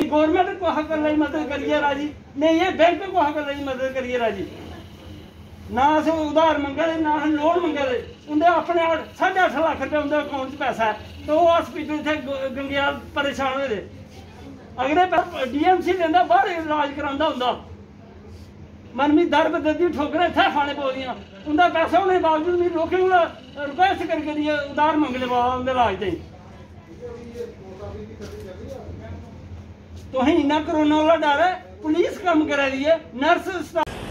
नहीं गवर्नमेंट को हक लई मदद करिए राजी, नहीं ये बैंक को हक लई मदद करिए राजी। ना अस उधार मंगे ना लोन मंगे, उन्हें अपने 8.5 लाख रुपये उनके अकाउंट च पैसा है, तो वो हॉस्पिटल इतने गंगेयाल परेशान हुए। अगले DMC लेंदा बाहर इलाज करांदा हुंदा, मनमी दर बददी ठोकर इत्थे खाने पौंदियां, उनका पैसा होने बावजूद भी लोकें कोल रिक्वेस्ट करिए उधार मंग ले बाबा उनके इलाज ताईं। तो इन्ना कोरोना वाला डर है, पुलिस कम करा रही है, नर्स।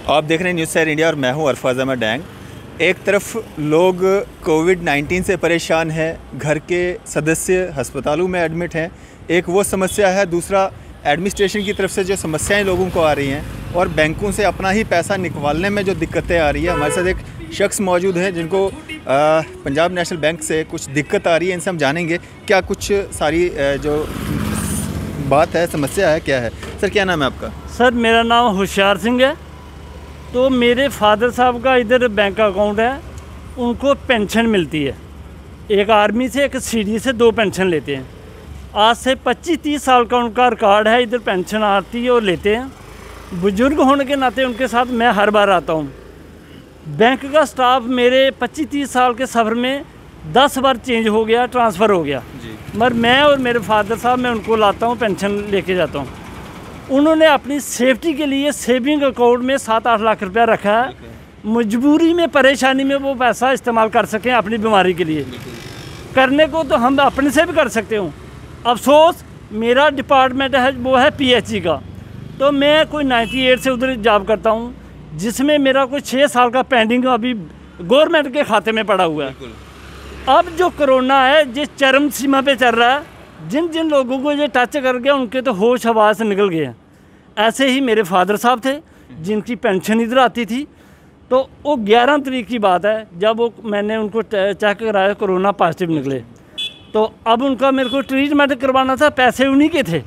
आप देख रहे हैं न्यूज़ सैर इंडिया और मैं हूं अरफाज अहमद डैंग। एक तरफ लोग कोविड-19 से परेशान हैं, घर के सदस्य अस्पतालों में एडमिट हैं, एक वो समस्या है, दूसरा एडमिनिस्ट्रेशन की तरफ से जो समस्याएं लोगों को आ रही हैं और बैंकों से अपना ही पैसा निकालने में जो दिक्कतें आ रही है। हमारे साथ एक शख्स मौजूद हैं जिनको पंजाब नेशनल बैंक से कुछ दिक्कत आ रही है, इनसे हम जानेंगे क्या कुछ सारी जो बात है, समस्या है, क्या है। सर क्या नाम है आपका? सर मेरा नाम होशियार सिंह है। तो मेरे फादर साहब का इधर बैंक अकाउंट है, उनको पेंशन मिलती है, एक आर्मी से एक CD से 2 पेंशन लेते हैं। आज से 25-30 साल का उनका रिकॉर्ड है, इधर पेंशन आती है और लेते हैं। बुजुर्ग होने के नाते उनके साथ मैं हर बार आता हूँ। बैंक का स्टाफ मेरे 25-30 साल के सफ़र में 10 बार चेंज हो गया, ट्रांसफ़र हो गया, मगर मैं और मेरे फादर साहब मैं उनको लाता हूँ, पेंशन लेके जाता हूँ। उन्होंने अपनी सेफ्टी के लिए सेविंग अकाउंट में 7-8 लाख रुपया रखा है, मजबूरी में परेशानी में वो पैसा इस्तेमाल कर सकें अपनी बीमारी के लिए। करने को तो हम अपने से भी कर सकते हो। अफसोस मेरा डिपार्टमेंट है वो है PHE का, तो मैं कोई 98 से उधर जॉब करता हूँ, जिसमें मेरा कोई 6 साल का पेंडिंग अभी गवर्नमेंट के खाते में पड़ा हुआ है। अब जो कोरोना है जिस चरम सीमा पे चल रहा है, जिन जिन लोगों को ये टच कर गया उनके तो होश हवास निकल गए हैं। ऐसे ही मेरे फादर साहब थे जिनकी पेंशन इधर आती थी, तो वो 11 तारीख की बात है जब वो मैंने उनको चेक कराया, कोरोना पॉजिटिव निकले। तो अब उनका मेरे को ट्रीटमेंट करवाना था, पैसे उन्हीं के थे,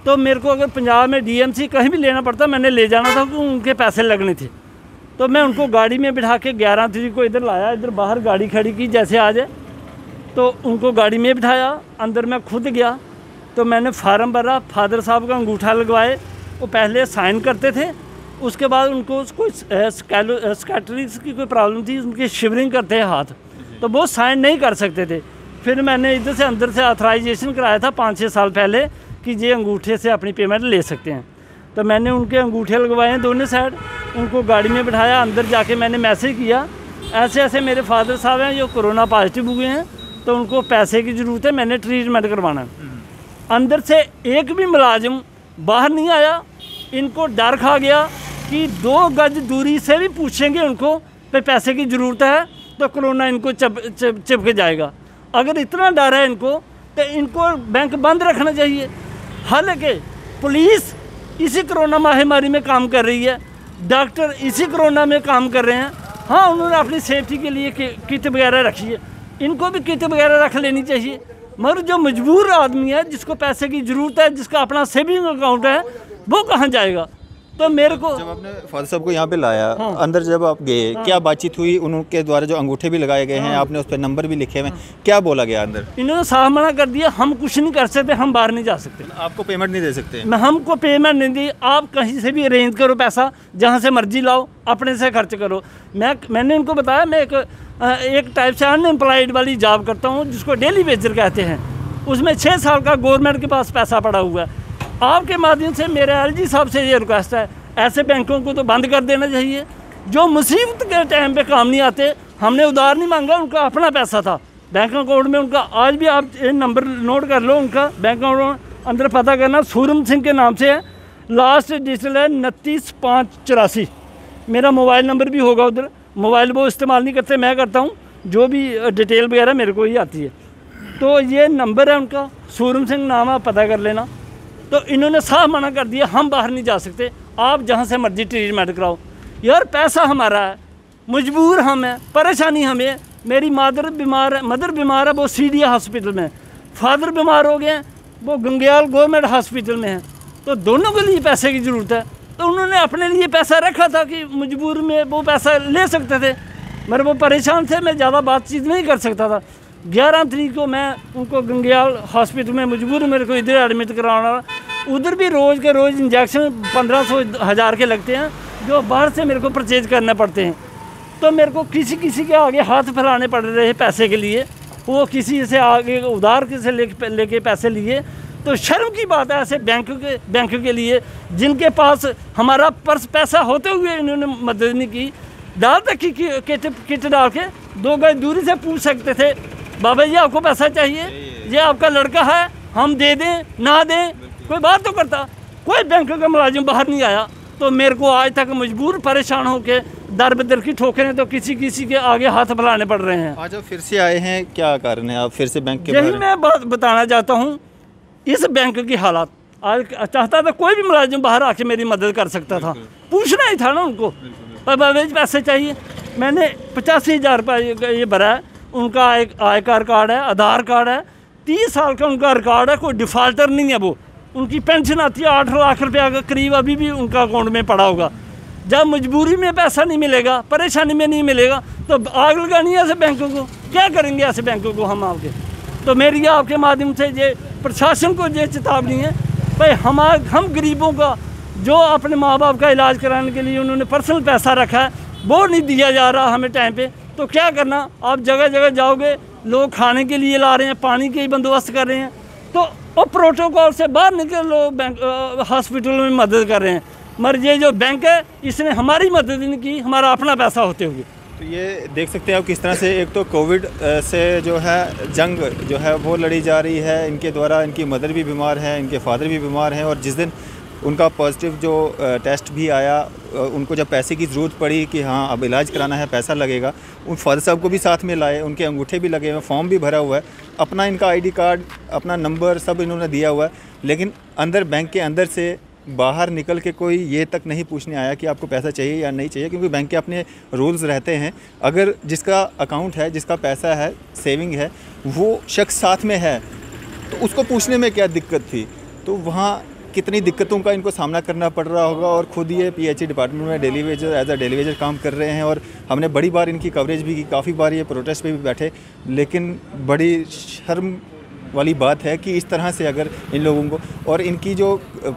तो मेरे को अगर पंजाब में DMC कहीं भी लेना पड़ता मैंने ले जाना था क्योंकि उनके पैसे लगने थे। तो मैं उनको गाड़ी में बिठा के 11 तारीख को इधर लाया, इधर बाहर गाड़ी खड़ी की जैसे आ जाए, तो उनको गाड़ी में बिठाया, अंदर मैं खुद गया, तो मैंने फार्म भरा, फादर साहब का अंगूठा लगवाए। वो पहले साइन करते थे, उसके बाद उनको कोई स्कैटरिक्स की कोई प्रॉब्लम थी, उनकी शिवरिंग करते हैं हाथ, तो वो साइन नहीं कर सकते थे। फिर मैंने इधर से अंदर से ऑथराइजेशन कराया था 5-6 साल पहले कि ये अंगूठे से अपनी पेमेंट ले सकते हैं। तो मैंने उनके अंगूठे लगवाए हैं दोनों साइड, उनको गाड़ी में बिठाया, अंदर जाके मैंने मैसेज किया ऐसे ऐसे मेरे फादर साहब हैं जो कोरोना पॉजिटिव हुए हैं, तो उनको पैसे की ज़रूरत है, मैंने ट्रीटमेंट करवाना है। अंदर से एक भी मुलाजिम बाहर नहीं आया। इनको डर खा गया कि 2 गज दूरी से भी पूछेंगे उनको पे पैसे की ज़रूरत है तो कोरोना इनको चिपक जाएगा। अगर इतना डर है इनको तो इनको बैंक बंद रखना चाहिए। हालांकि पुलिस इसी कोरोना महामारी में काम कर रही है, डॉक्टर इसी कोरोना में काम कर रहे हैं। हाँ, उन्होंने अपनी सेफ्टी के लिए किट वगैरह रखी है, इनको भी किट वगैरह रख लेनी चाहिए। मगर जो मजबूर आदमी है, जिसको पैसे की ज़रूरत है, जिसका अपना सेविंग अकाउंट है, वो कहाँ जाएगा? तो मेरे को जब आपने फादर साहब को यहाँ पे लाया, अंदर जब आप गए, क्या बातचीत हुई? उनके द्वारा जो अंगूठे भी लगाए गए हैं, आपने उस पर नंबर भी लिखे हुए हैं, क्या बोला गया अंदर? इन्होंने साफ मना कर दिया, हम कुछ नहीं कर सकते, हम बाहर नहीं जा सकते, आपको पेमेंट नहीं दे सकते। हमको पेमेंट नहीं दी, आप कहीं से भी अरेंज करो पैसा, जहाँ से मर्जी लाओ, अपने से खर्च करो। मैंने उनको बताया मैं एक टाइप से अनएम्प्लॉयड वाली जॉब करता हूँ, जिसको डेली वेजर कहते हैं। उसमें 6 साल का गवर्नमेंट के पास पैसा पड़ा हुआ है। आपके माध्यम से मेरे LG साहब से ये रिक्वेस्ट है, ऐसे बैंकों को तो बंद कर देना चाहिए। जो मुसीबत के टाइम पे काम नहीं आते, हमने उधार नहीं मांगा, उनका अपना पैसा था बैंक अकाउंट में उनका। आज भी आप नंबर नोट कर लो, उनका बैंक अकाउंट अंदर पता करना, सूरम सिंह के नाम से है, लास्ट डिजिटल है 29,584। मेरा मोबाइल नंबर भी होगा उधर, मोबाइल वो इस्तेमाल नहीं करते, मैं करता हूँ, जो भी डिटेल वगैरह मेरे को ही आती है। तो ये नंबर है उनका, सूरम सिंह नाम है, पता कर लेना। तो इन्होंने साफ मना कर दिया, हम बाहर नहीं जा सकते, आप जहाँ से मर्जी ट्रीटमेंट कराओ। यार पैसा हमारा है, मजबूर हम हैं, परेशानी हमें। मेरी मदर बीमार है, वो CD हॉस्पिटल में, फादर बीमार हो गए हैं, वो गंगेयाल गवर्नमेंट हॉस्पिटल में है, तो दोनों के लिए पैसे की ज़रूरत है। तो उन्होंने अपने लिए पैसा रखा था कि मजबूर में वो पैसा ले सकते थे, मगर वो परेशान थे, मैं ज़्यादा बातचीत नहीं कर सकता था। 11 तारीख को मैं उनको गंगेयाल हॉस्पिटल में मजबूर, मेरे को इधर एडमिट कराना, उधर भी रोज़ के रोज़ इंजेक्शन 1500-1000 के लगते हैं, जो बाहर से मेरे को परचेज करने पड़ते हैं। तो मेरे को किसी किसी के आगे हाथ फैलाने पड़ रहे हैं पैसे के लिए, वो किसी से आगे उधार से लेके पैसे लिए। तो शर्म की बात है ऐसे बैंक के लिए, जिनके पास हमारा पर्स पैसा होते हुए इन्होंने मदद नहीं की। डाल तक की किट डाल के 2 गज दूरी से पूछ सकते थे, बाबा जी आपको पैसा चाहिए, ये आपका लड़का है, हम दे दें ना दें, कोई बात तो करता। कोई बैंक का मुलाजिम बाहर नहीं आया। तो मेरे को आज तक मजबूर परेशान होकर दर बदर की ठोकरें तो किसी के आगे हाथ फैलाने पड़ रहे हैं। आज आप फिर से आए हैं, क्या कारण है आप फिर से बैंक के यही मैं बात बताना चाहता हूँ। इस बैंक की हालात आज चाहता था कोई भी मुलाजिम बाहर आके मेरी मदद कर सकता था, पूछना ही था ना उनको, पर बाबा जी पैसे चाहिए। मैंने 85,000 रुपये ये भरा है। उनका एक आयकर कार्ड है, आधार कार्ड है, 30 साल का उनका रिकॉर्ड है, कोई डिफ़ाल्टर नहीं है। वो उनकी पेंशन आती है 8 लाख रुपया का करीब, अभी भी उनका अकाउंट में पड़ा होगा। जब मजबूरी में पैसा नहीं मिलेगा, परेशानी में नहीं मिलेगा, तो आग लगानी है ऐसे बैंकों को। क्या करेंगे ऐसे बैंकों को हम आपके? तो मेरी आपके माध्यम से ये प्रशासन को ये चेतावनी है भाई, हम गरीबों का जो अपने माँ बाप का इलाज कराने के लिए उन्होंने पर्सनल पैसा रखा है, वो नहीं दिया जा रहा हमें टाइम पे। तो क्या करना, आप जगह जगह जाओगे, लोग खाने के लिए ला रहे हैं, पानी के ही बंदोबस्त कर रहे हैं, तो वो प्रोटोकॉल से बाहर निकल लोग बैंक हॉस्पिटल में मदद कर रहे हैं। मगर ये जो बैंक है इसने हमारी मदद नहीं की, हमारा अपना पैसा होते हुए। तो ये देख सकते हैं आप किस तरह से एक तो कोविड से जो है जंग जो है वो लड़ी जा रही है। इनके द्वारा इनकी मदर भी बीमार है, इनके फादर भी बीमार हैं, और जिस दिन उनका पॉजिटिव जो टेस्ट भी आया, उनको जब पैसे की ज़रूरत पड़ी कि हाँ अब इलाज कराना है, पैसा लगेगा, उन फादर साहब को भी साथ में लाए, उनके अंगूठे भी लगे हुए, फॉर्म भी भरा हुआ है, अपना इनका आईडी कार्ड, अपना नंबर सब इन्होंने दिया हुआ है। लेकिन अंदर बैंक के अंदर से बाहर निकल के कोई ये तक नहीं पूछने आया कि आपको पैसा चाहिए या नहीं चाहिए, क्योंकि बैंक के अपने रूल्स रहते हैं। अगर जिसका अकाउंट है, जिसका पैसा है, सेविंग है, वो शख्स साथ में है, तो उसको पूछने में क्या दिक्कत थी? तो वहाँ कितनी दिक्कतों का इनको सामना करना पड़ रहा होगा। और खुद ये PHE डिपार्टमेंट में daily wager as a daily wager काम कर रहे हैं, और हमने बड़ी बार इनकी कवरेज भी की, काफ़ी बार ये प्रोटेस्ट पे भी बैठे। लेकिन बड़ी शर्म वाली बात है कि इस तरह से अगर इन लोगों को, और इनकी जो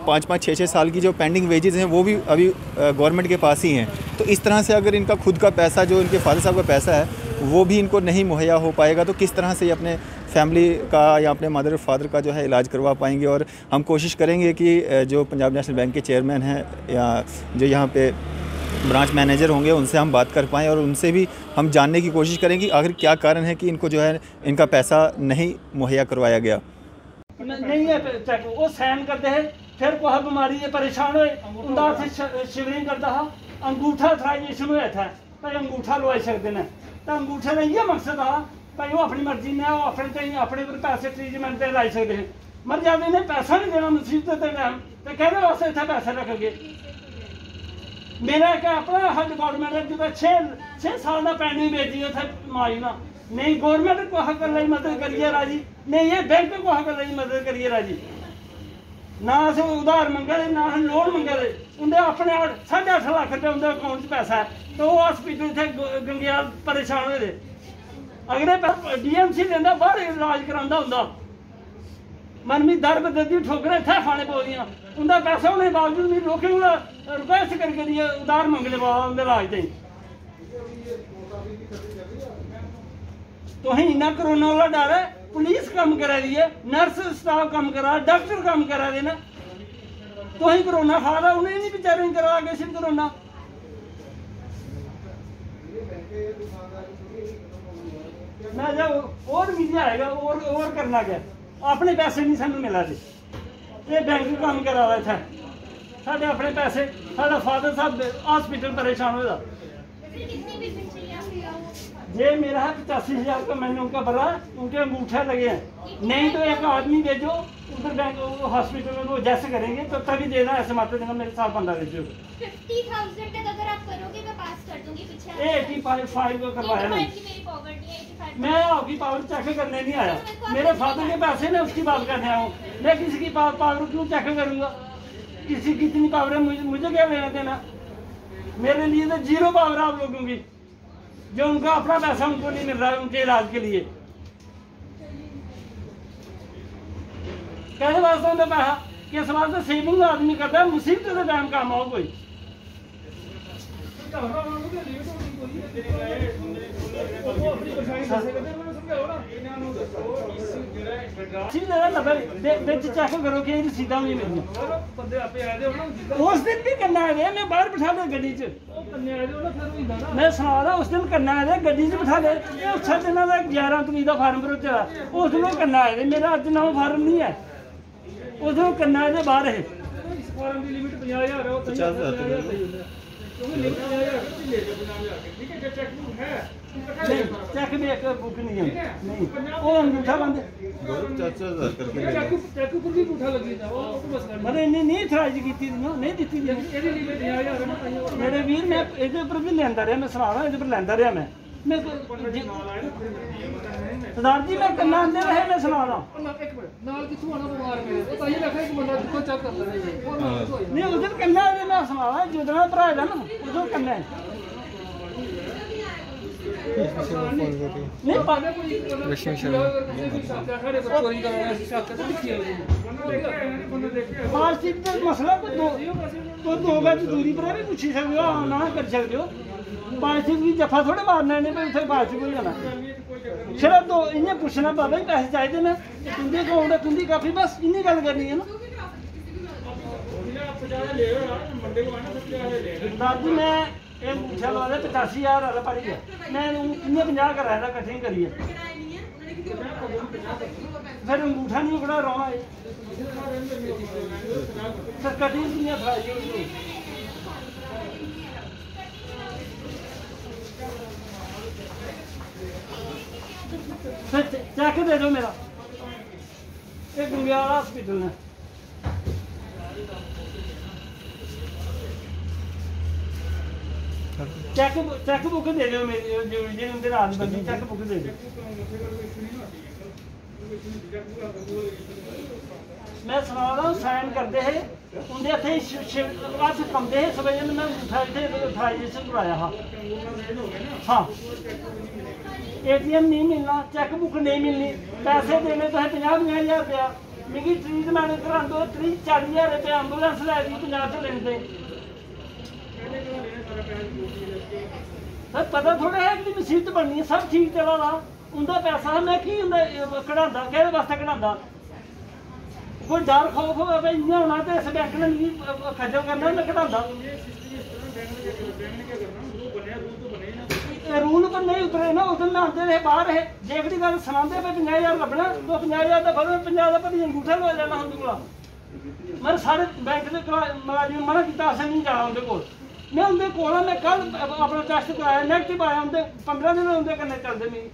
5-5, 6-6 साल की जो पेंडिंग वेजेस हैं वो भी अभी गवर्नमेंट के पास ही हैं, तो इस तरह से अगर इनका खुद का पैसा, जो इनके फादर साहब का पैसा है, वो भी इनको नहीं मुहैया हो पाएगा, तो किस तरह से ये अपने फैमिली का या अपने मदर और फादर का जो है इलाज करवा पाएंगे। और हम कोशिश करेंगे कि जो पंजाब नेशनल बैंक के चेयरमैन हैं या जो यहाँ पे ब्रांच मैनेजर होंगे, उनसे हम बात कर पाएँ, और उनसे भी हम जानने की कोशिश करेंगे आखिर क्या कारण है कि इनको जो है इनका पैसा नहीं मुहैया करवाया गया। नहीं है चेक, वो साइन करते हैं, फिर कोई बीमारी है, परेशान हुए, उनका शिवरिंग करता है, अंगूठा था ये शुरू हुआ था, भाई अंगूठा लवाई सकते हैं। तो अंगूठे का ये मकसद है भाई, वो अपनी मर्जी ने अपने पैसे ट्रीटमेंट से लाई सकते हैं। मर जाते ने पैसा नहीं देना मुसीबत के टाइम, तो कहने वास्ते इतना पैसा रखोगे। मेरा क्या अपना हर डिपार्टमेंट है, जो 6 साल का पेंडिंग भेजी उसे माई ना, नहीं गवर्नमेंट को हक लई मदद करिए राजी, नहीं ये बैंक को हक लई मदद करिए राजी। ना अस उधार मंगे, ना लोन मंगे, उन्हें अपने 8.5 लाख रुपये उनके अकाउंट पैसा है, तो वो हॉस्पिटल थे गंगियाल परेशान हुए। अगले DMC लेंदा बाहर इलाज करांदा हुंदा, मनमी दर बददी ठोकरें इत्थै खाने पौंदियां, उनका पैसा होने बावजूद भी लोकें कोला रिक्वेस्ट करियै उधार मंगदे बाबा उंदे इलाज ताईं। तुसें इन्ना करोना वाला डर है, पुलिस कम करा दी है, नर्स स्टाफ कम करा, डॉक्टर कम करा दे ना, तुसें करोना खा दा, उनें नहीं बेचारे करा किसी करोना। मैं जब और मीडिया आएगा और करना क्या, अपने पैसे नहीं सानू मिला थे, ये बैंक काम करा रहा था, साढ़े अपने पैसे, साढ़ा फादर साहब हॉस्पिटल परेशान हुआ। ये मेरा है 85,000 का, मैंने उनका भरा, उनके अंगूठे लगे हैं। नहीं तो एक आदमी भेजो उधर बैंक हॉस्पिटल में, वो जैसे करेंगे तो तभी देना, ऐसे मात्र देना, मेरे साथ बंदा भेजो। 50,000 तक अगर आप करोगे मैं पास कर दूंगी पीछे। 85 को करवाया नहीं, मैं आपकी पावर चेक करने नहीं आया, मेरे फादर के पैसे ने उसकी बात करने आया हूँ। मैं किसी की पावर क्यों चेक करूँगा, किसी की इतनी पावर है, मुझे क्या लेना देना। मेरे लिए तो 0 पावर आप लोगों की, जो उनका अपना पैसा उनको नहीं मिल रहा है उनके इलाज के लिए। कैसे वास्ते उनका पैसा किस वास्ते सेविंग आदमी करता है, मुसीबत के टाइम काम आओ कोई। चेक करो कि रसीदा भी मिली उस दिन भी करना है, मैं बाहर बिठा लिया गड्डी च, मैं सुना रहा उस दिन करना है गड्डी च बिठा ले। उस दिन 11 तरीक का फार्म भरो चला, उस दिन करना है, मेरा अज नवा फार्म नहीं है, उस दिन करना है बाहर है। फार्म की लिमिट 50,000 है, 50,000 चेक भी एक बुक नहीं है, नहीं वो अंगूठा बंद मैंने इन्नी नहीं इतराज की नहीं दी मेरे वीर। मैं ये पर भी लेंदा रहा, मैं सुना रहा ये पर लेंदा रहा मैं सरदार जी मैं करना आंदे रहे, मैं सुना रहा नहीं उस दिन करना है, मैं सुना रहा जो दिन भरा ना उस दिन करना है। मसला तो 2 गज दूरी पर भी पूछी सकते हो, ना कर सकते हो। पालसी की जफा थोड़े मारना ने उसे पालसी को जाना सिर्फ तो इन्हें पूछना बाबा ही पैसे चाहिए ना तुंदे अकाउंट है तुंदी काफी, बस इन्नी गल करनी है ना। दादी मैं एक पूछा ला 85,000 वाला पड़ी है, मैं इन्हें 50 कराया था कटिंग करिए, फिर अंगूठा नहीं बड़ा रोना है सर कटिंग नहीं फिर चेक दे दो मेरा, एक गुंगियाल हॉस्पिटल में चेक बुक दे दो मेरी जो रात बंदी चेक बुक दे दो। मैं सुना रहा हूँ साइन करते है उनके इतने हथ कंबे है, सवेरे मैं ऑथराइजेशन कराया हाँ ATM नहीं मिलना, चेक बुक नहीं मिलनी, पैसे देने तो 50,000 रुपया, मिगी ट्रीटमेंट करा दो 30-40,000 रुपया एंबुलेंस लै गई 50 तो लेने सर पता थोड़ा है कि मुसीबत बननी है, सब ठीक चला रहा उनका पैसा मैं की कढ़ा कि वास्ते कढ़ा कोई डर खौफ हो इं होना तो इस बैंक ने मिगी खजल करना मैं कढ़ा रूल पर नहीं उतरे ना, उस दिन मैं आते रहे बाहर है देखती गल सुनाते पे 50,000 लभना तो 50,000 का फर्क 50 का भाई अंगूठा लो लेना उनके को मैं सारे बैंक के मुलाजिम मना किया असें नहीं जाना उनके को, मैं उनके को मैं कल अपना टेस्ट कराया नैगेटिव आया उनके 15 दिन उनके कन्ने चलते मेरी